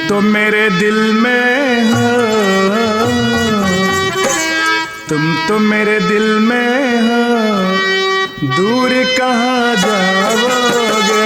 तो मेरे दिल में हो, तुम तो मेरे दिल में हो, दूर कहाँ जाओगे।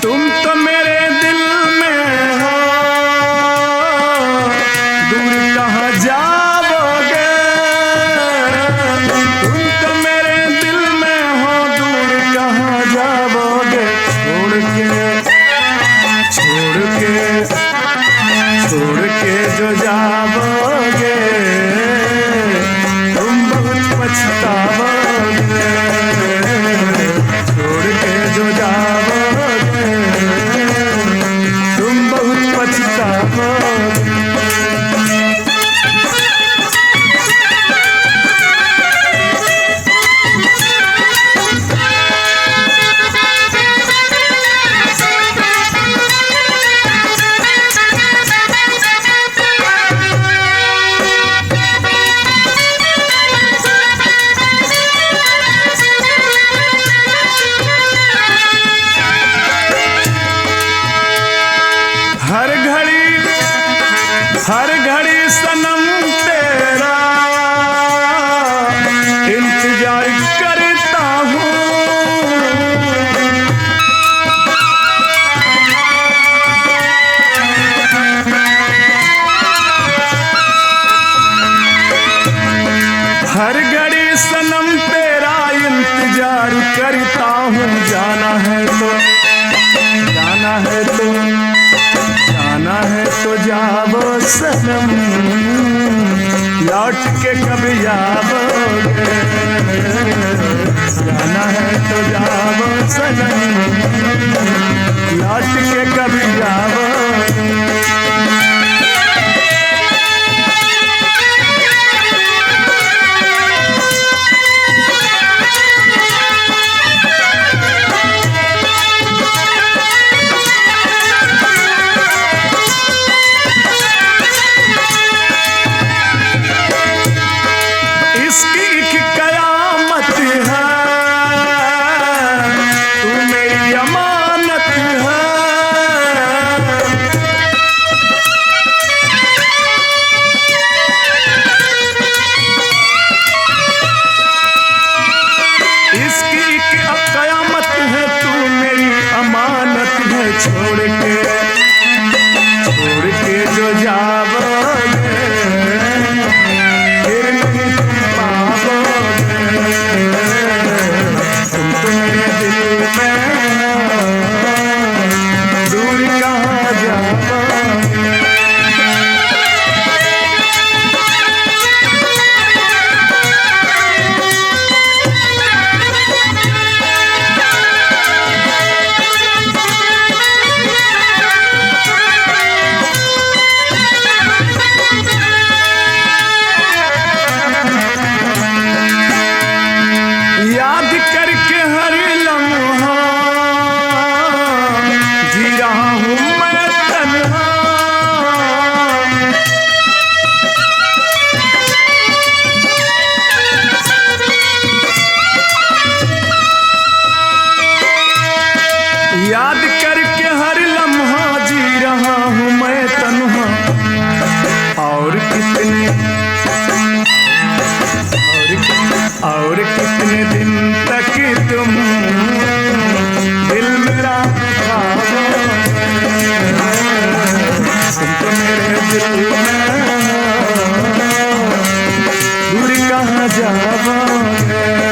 तुम तो मेरे दिल में हो, दूर कहाँ जाओगे। छोड़ के जो जाओगे तुम बहुत पछताओगे। छोड़ के जो जाओगे तुम बहुत पछताओगे। हर घड़ी सनम तेरा इंतजार करता हूँ। हर घड़ी सनम तेरा इंतजार करता हूँ। जाना है तो जाना है तो जाना है तो जाओ सनम, लौट के कभी आओगे। जाना है तो जाओ सनम, लौट के कभी आओगे। छोड़ के जो जाओगे फिर नहीं तुम पाओगे। तुम तो मेरे दिल में दूर कहाँ जाओगे। याद करके हर लम्हा जी रहा हूँ मैं तन्हा। याद करके हर लम्हा जी रहा हूँ मैं तन्हा। और कितने दिन तक तुम दिल मेरा दुखाओगे। तुम तो मेरे दिल में दूर कहाँ जाओगे।